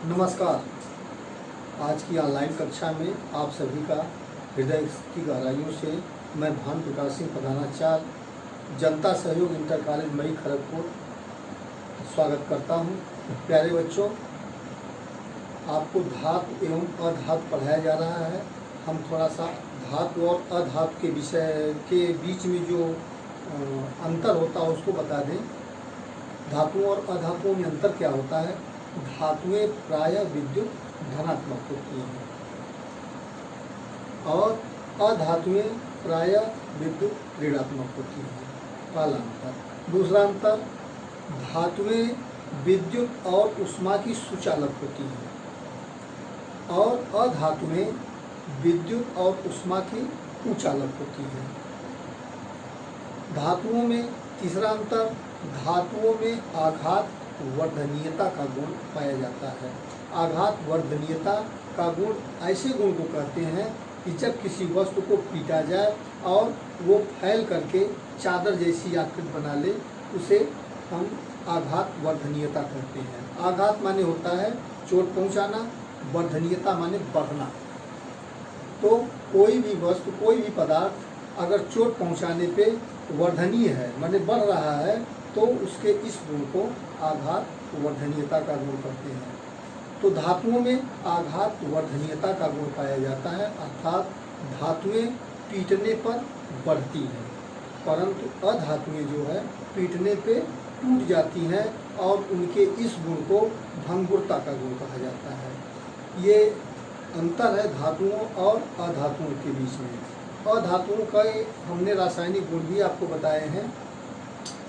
नमस्कार। आज की ऑनलाइन कक्षा में आप सभी का हृदय की गहराइयों से मैं भानु प्रकाश सिंह प्रधानाचार्य जनता सहयोग इंटर कॉलेज मई खड़गपुर स्वागत करता हूं। प्यारे बच्चों, आपको धातु एवं अधातु पढ़ाया जा रहा है। हम थोड़ा सा धातु और अधातु के विषय के बीच में जो अंतर होता है उसको बता दें। धातुओं और अधातुओं में अंतर क्या होता है? धातुएं प्रायः विद्युत धनात्मक होती हैं और अधातुएं प्रायः विद्युत ऋणात्मक होती हैं। पहला अंतर। दूसरा अंतर, धातुएं विद्युत और ऊष्मा की सुचालक होती हैं और अधातुएं विद्युत और ऊष्मा की कुचालक होती हैं। धातुओं में तीसरा अंतर, धातुओं में आघात वर्धनीयता का गुण पाया जाता है। आघात वर्धनीयता का गुण ऐसे गुण को कहते हैं कि जब किसी वस्तु को पीटा जाए और वो फैल करके चादर जैसी आकृति बना ले, उसे हम आघात वर्धनीयता कहते हैं। आघात माने होता है चोट पहुंचाना, वर्धनीयता माने बढ़ना। तो कोई भी वस्तु, कोई भी पदार्थ अगर चोट पहुंचाने पे वर्धनीय है माने बढ़ रहा है, तो उसके इस गुण को आघात वर्धनीयता का गुण कहते हैं। तो धातुओं में आघात वर्धनीयता का गुण पाया जाता है, अर्थात धातुएं पीटने पर बढ़ती हैं, परंतु अधातुएं जो है पीटने पे टूट जाती हैं और उनके इस गुण को भंगुरता का गुण कहा जाता है। ये अंतर है धातुओं और अधातुओं के बीच में। अधातुओं का हमने रासायनिक गुण भी आपको बताए हैं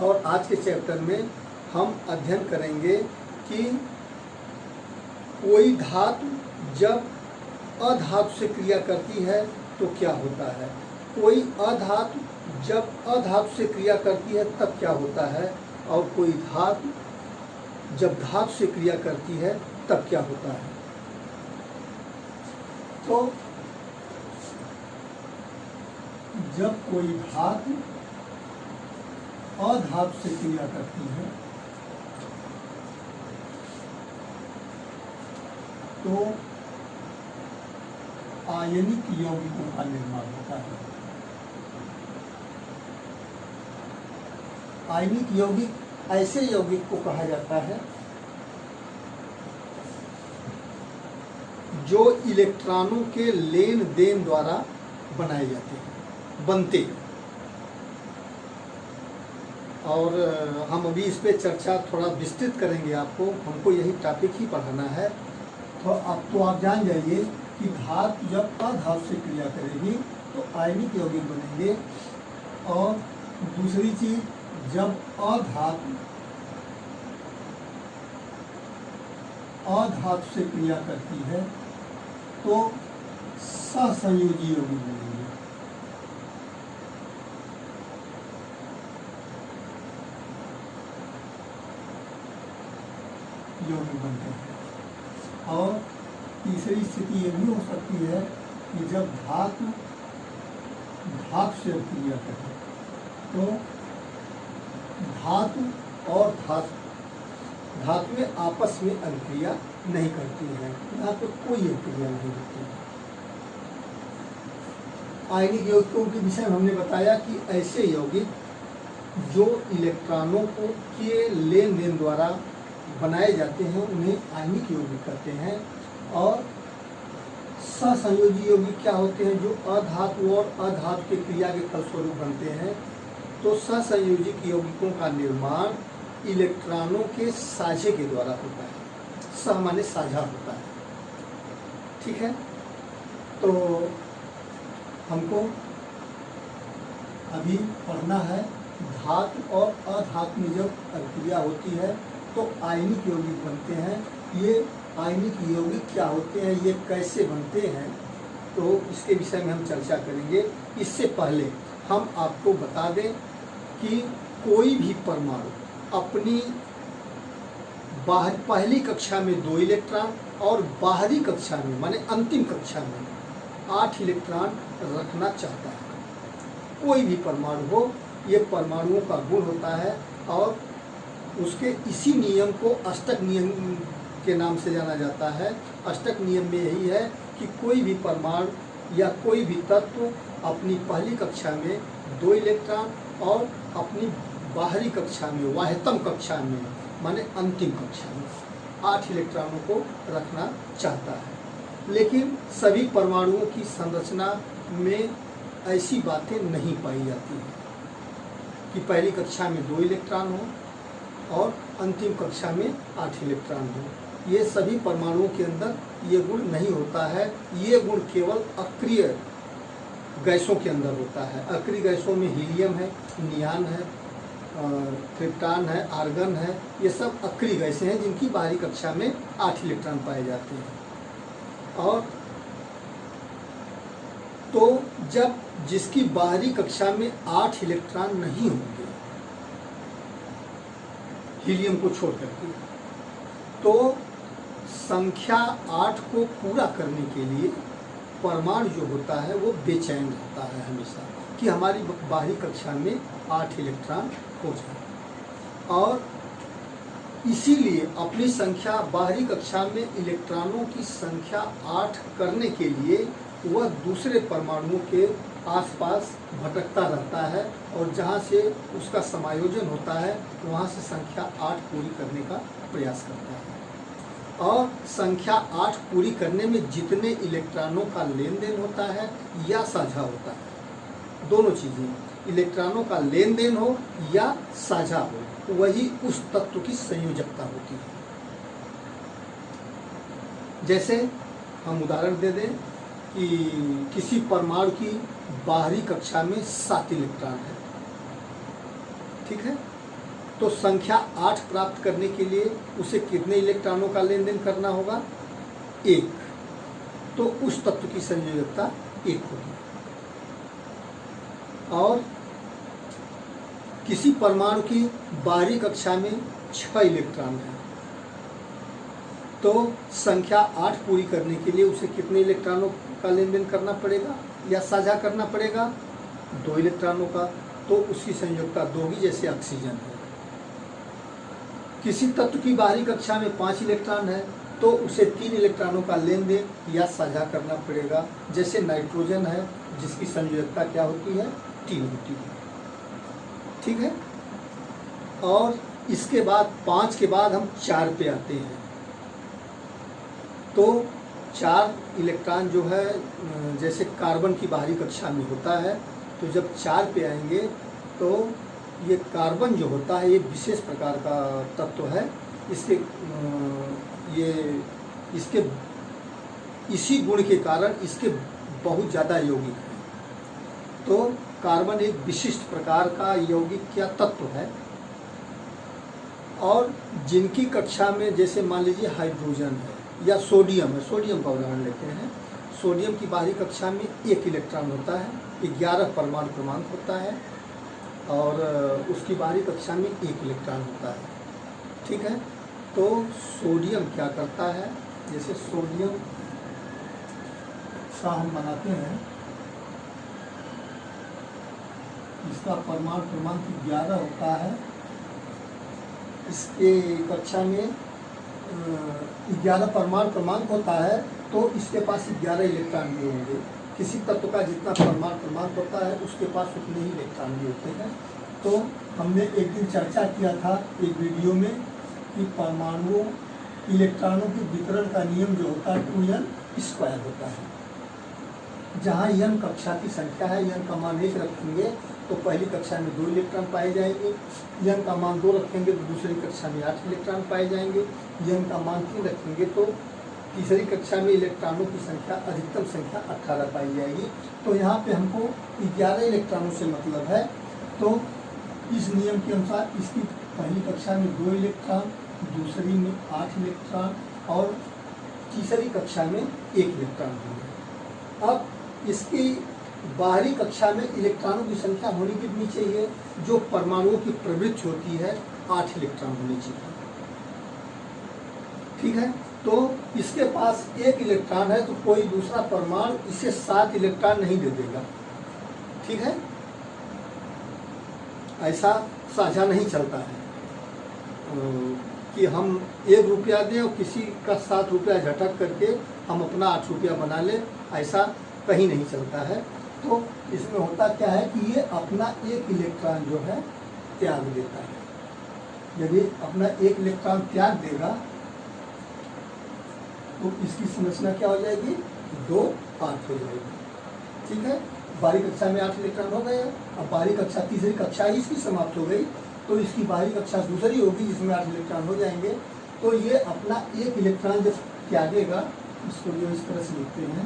और आज के चैप्टर में हम अध्ययन करेंगे कि कोई धातु जब अधातु से क्रिया करती है तो क्या होता है, कोई अधातु जब अधातु से क्रिया करती है तब क्या होता है, और कोई धातु जब धातु से क्रिया करती है तब क्या होता है। तो जब कोई धातु अधातु से क्रिया करती है तो आयनिक यौगिकों का निर्माण होता है। आयनिक यौगिक ऐसे यौगिक को कहा जाता है जो इलेक्ट्रॉनों के लेन देन द्वारा बनाए जाते हैं, बनते। और हम अभी इस पे चर्चा थोड़ा विस्तृत करेंगे। आपको हमको यही टॉपिक ही पढ़ाना है। तो आप जान जाइए कि धातु जब अधातु से क्रिया करेगी तो आयनिक यौगिक बनेंगे, और दूसरी चीज, जब अधातु से क्रिया करती है तो सहसंयोजी यौगिक बनेंगे। यौगिक बनते हैं। और तीसरी स्थिति ये भी हो सकती है कि जब धातु से क्रिया करे तो धातु और धातुएं आपस में अभिक्रिया नहीं करती हैं, यहाँ पे कोई अभिक्रिया नहीं होती। आयनिक यौगिकों के विषय में हमने बताया कि ऐसे यौगिक जो इलेक्ट्रॉनों को के लेन देन द्वारा बनाए जाते हैं उन्हें आयनिक यौगिक कहते हैं। और सहसंयोजी यौगिक क्या होते हैं? जो अधातु और अधातु के क्रिया के फलस्वरूप बनते हैं। तो सहसंयोजिक यौगिकों का निर्माण इलेक्ट्रॉनों के साझे के द्वारा होता है। सह माने साझा होता है, ठीक है। तो हमको अभी पढ़ना है धातु और अधातु में जब अभिक्रिया होती है तो आयनिक यौगिक बनते हैं। ये आयनिक यौगिक क्या होते हैं, ये कैसे बनते हैं, तो इसके विषय में हम चर्चा करेंगे। इससे पहले हम आपको बता दें कि कोई भी परमाणु अपनी पहली कक्षा में 2 इलेक्ट्रॉन और बाहरी कक्षा में माने अंतिम कक्षा में 8 इलेक्ट्रॉन रखना चाहता है। कोई भी परमाणु हो, ये परमाणुओं का गुण होता है और उसके इसी नियम को अष्टक नियम के नाम से जाना जाता है। अष्टक नियम में यही है कि कोई भी परमाणु या कोई भी तत्व अपनी पहली कक्षा में 2 इलेक्ट्रॉन और अपनी बाहरी कक्षा में, वाह्यतम कक्षा में माने अंतिम कक्षा में 8 इलेक्ट्रॉनों को रखना चाहता है। लेकिन सभी परमाणुओं की संरचना में ऐसी बातें नहीं पाई जाती हैं कि पहली कक्षा में 2 इलेक्ट्रॉन हो और अंतिम कक्षा में 8 इलेक्ट्रॉन हो। ये सभी परमाणुओं के अंदर ये गुण नहीं होता है। ये गुण केवल अक्रिय गैसों के अंदर होता है। अक्रिय गैसों में हीलियम है, नियान है, क्रिप्टॉन है, आर्गन है, ये सब अक्रिय गैसें हैं जिनकी बाहरी कक्षा में 8 इलेक्ट्रॉन पाए जाते हैं। और तो जब जिसकी बाहरी कक्षा में 8 इलेक्ट्रॉन नहीं होंगे हीलियम को छोड़ करके, तो संख्या 8 को पूरा करने के लिए परमाणु जो होता है वो बेचैन रहता है हमेशा कि हमारी बाहरी कक्षा में 8 इलेक्ट्रॉन हो जाए। और इसीलिए अपनी संख्या बाहरी कक्षा में इलेक्ट्रॉनों की संख्या 8 करने के लिए वह दूसरे परमाणुओं के आसपास भटकता रहता है और जहाँ से उसका समायोजन होता है वहाँ से संख्या 8 पूरी करने का प्रयास करता है। और संख्या 8 पूरी करने में जितने इलेक्ट्रॉनों का लेन देन होता है या साझा होता है, दोनों चीज़ें, इलेक्ट्रॉनों का लेन देन हो या साझा हो, वही उस तत्व की संयोजकता होती है। जैसे हम उदाहरण दे दें कि किसी परमाणु की बाहरी कक्षा में 7 इलेक्ट्रॉन है, ठीक है, तो संख्या 8 प्राप्त करने के लिए उसे कितने इलेक्ट्रॉनों का लेन देन करना होगा? 1। तो उस तत्व की संयोजकता 1 होगी। और किसी परमाणु की बाहरी कक्षा में 6 इलेक्ट्रॉन है, तो संख्या 8 पूरी करने के लिए उसे कितने इलेक्ट्रॉनों का लेन देन करना पड़ेगा या साझा करना पड़ेगा? 2 इलेक्ट्रॉनों का। तो उसकी संयोजकता 2 होगी, जैसे ऑक्सीजन है। किसी तत्व की बाहरी कक्षा में 5 इलेक्ट्रॉन है, तो उसे 3 इलेक्ट्रॉनों का लेन देन या साझा करना पड़ेगा, जैसे नाइट्रोजन है जिसकी संयोजकता क्या होती है? 3 होती है, ठीक है। और इसके बाद 5 के बाद हम 4 पे आते हैं। तो 4 इलेक्ट्रॉन जो है जैसे कार्बन की बाहरी कक्षा में होता है, तो जब 4 पे आएंगे तो ये कार्बन जो होता है ये विशेष प्रकार का तत्व है। इसके इसी गुण के कारण इसके बहुत ज़्यादा यौगिक है। तो कार्बन एक विशिष्ट प्रकार का यौगिक क्या तत्व है। और जिनकी कक्षा में जैसे मान लीजिए हाइड्रोजन है या सोडियम है, सोडियम का उदाहरण लेते हैं। सोडियम की बाहरी कक्षा में 1 इलेक्ट्रॉन होता है, 11 परमाणु क्रमांक होता है, और उसकी बाहरी कक्षा में 1 इलेक्ट्रॉन होता है, ठीक है। तो सोडियम क्या करता है? जैसे सोडियम का हम बनाते हैं, इसका परमाणु क्रमांक 11 होता है, इसके कक्षा में 11 परमाणु क्रमांक होता है, तो इसके पास 11 इलेक्ट्रॉन भी होंगे। किसी तत्व का जितना परमाणु क्रमांक होता है उसके पास उतने ही इलेक्ट्रॉन भी होते हैं। तो हमने एक दिन चर्चा किया था एक वीडियो में कि परमाणुओं इलेक्ट्रॉनों के वितरण का नियम जो होता है 2n² होता है। जहाँ n कक्षा की संख्या है, n का मान 1 रखेंगे तो पहली कक्षा में 2 इलेक्ट्रॉन पाए जाएंगे, n का मान 2 रखेंगे तो दूसरी कक्षा में 8 इलेक्ट्रॉन पाए जाएंगे, n का मान 3 रखेंगे तो तीसरी कक्षा में इलेक्ट्रॉनों की संख्या अधिकतम संख्या 18 पाई जाएगी। तो यहाँ पे हमको 11 इलेक्ट्रॉनों से मतलब है। तो इस नियम के अनुसार इसकी पहली कक्षा में 2 इलेक्ट्रॉन, दूसरी में 8 इलेक्ट्रॉन और तीसरी कक्षा में 1 इलेक्ट्रॉन होंगे। अब इसकी बाहरी कक्षा में इलेक्ट्रॉनों की संख्या होनी कितनी चाहिए? जो परमाणुओं की प्रवृत्ति होती है 8 इलेक्ट्रॉन होनी चाहिए, ठीक है। तो इसके पास 1 इलेक्ट्रॉन है तो कोई दूसरा परमाणु इसे 7 इलेक्ट्रॉन नहीं दे देगा, ठीक है। ऐसा साझा नहीं चलता है। कि हम 1 रुपया दें और किसी का 7 रुपया झटक करके हम अपना 8 रुपया बना लें, ऐसा कहीं नहीं चलता है। तो इसमें होता क्या है कि ये अपना 1 इलेक्ट्रॉन जो है त्याग देता है। जब ये अपना 1 इलेक्ट्रॉन त्याग देगा तो इसकी संरचना क्या हो जाएगी, 2 8 हो जाएगी। ठीक है, बारहवीं कक्षा में 8 इलेक्ट्रॉन हो गए। अब बारहवीं कक्षा, तीसरी कक्षा ही इसकी समाप्त हो गई, तो इसकी बारहवीं कक्षा दूसरी होगी जिसमें 8 इलेक्ट्रॉन हो जाएंगे। तो ये अपना 1 इलेक्ट्रॉन जब त्यागेगा, इसको जो इस तरह से लिखते हैं,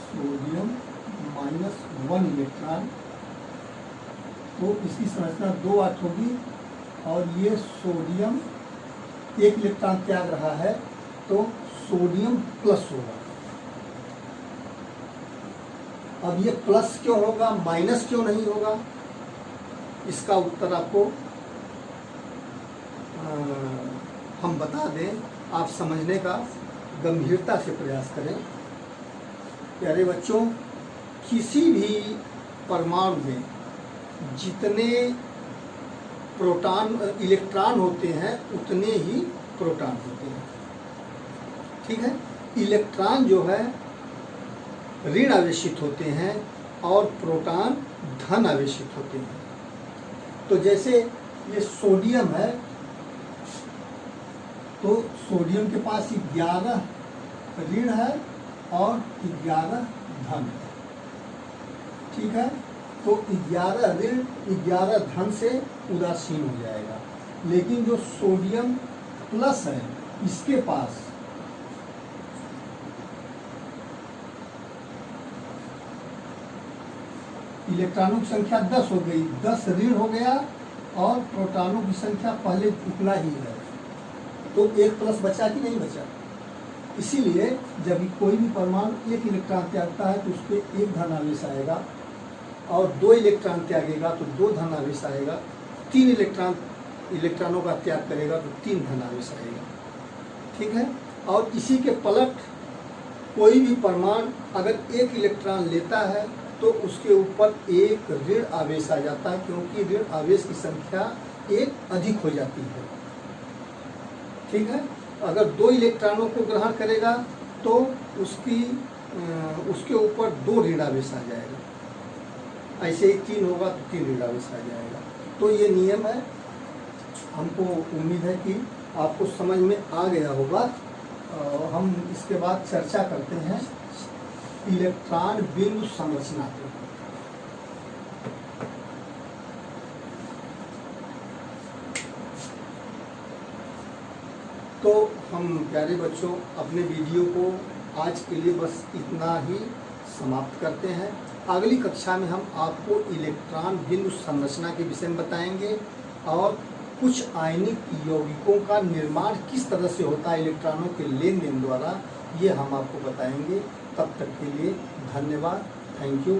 सोडियम -1 इलेक्ट्रॉन, तो इसकी संरचना 2 8 होगी। और ये सोडियम 1 इलेक्ट्रॉन त्याग रहा है तो सोडियम प्लस होगा। अब ये प्लस क्यों होगा, माइनस क्यों नहीं होगा, इसका उत्तर आपको हम बता दें। आप समझने का गंभीरता से प्रयास करें। प्यारे बच्चों, किसी भी परमाणु में जितने प्रोटॉन इलेक्ट्रॉन होते हैं उतने ही प्रोटॉन होते हैं। ठीक है, इलेक्ट्रॉन जो है ऋण आवेशित होते हैं और प्रोटॉन धन आवेशित होते हैं। तो जैसे ये सोडियम है, तो सोडियम के पास 11 ऋण है और 11 धन है। ठीक है, तो 11 ऋण 11 धन से उदासीन हो जाएगा। लेकिन जो सोडियम प्लस है, इसके पास इलेक्ट्रॉनों की संख्या 10 हो गई, 10 ऋण हो गया और प्रोटॉनों की संख्या पहले उतना ही है, तो 1 प्लस बचा कि नहीं बचा। इसीलिए जब कोई भी परमाणु 1 इलेक्ट्रॉन त्यागता है तो उस पर 1 धनावेश आएगा, और 2 इलेक्ट्रॉन त्यागेगा तो 2 धनावेश आएगा, 3 इलेक्ट्रॉनों का त्याग करेगा तो 3 धनावेश आएगा। ठीक है, और इसी के पलट कोई भी परमाणु अगर 1 इलेक्ट्रॉन लेता है तो उसके ऊपर 1 ऋण आवेश आ जाता है, क्योंकि ऋण आवेश की संख्या 1 अधिक हो जाती है। ठीक है, अगर 2 इलेक्ट्रॉनों को ग्रहण करेगा तो उसके ऊपर 2 ऋण आवेश आ जाएगा। ऐसे ही 3 होगा तो 3 ऋण आवेश आ जाएगा। तो ये नियम है। हमको उम्मीद है कि आपको समझ में आ गया होगा। हम इसके बाद चर्चा करते हैं इलेक्ट्रॉन बिंदु संरचना पे। तो हम प्यारे बच्चों अपने वीडियो को आज के लिए बस इतना ही समाप्त करते हैं। अगली कक्षा में हम आपको इलेक्ट्रॉन बिंदु संरचना के विषय में बताएंगे और कुछ आयनिक यौगिकों का निर्माण किस तरह से होता है इलेक्ट्रॉनों के लेन देन द्वारा, ये हम आपको बताएंगे। तब तक के लिए धन्यवाद। Thank you.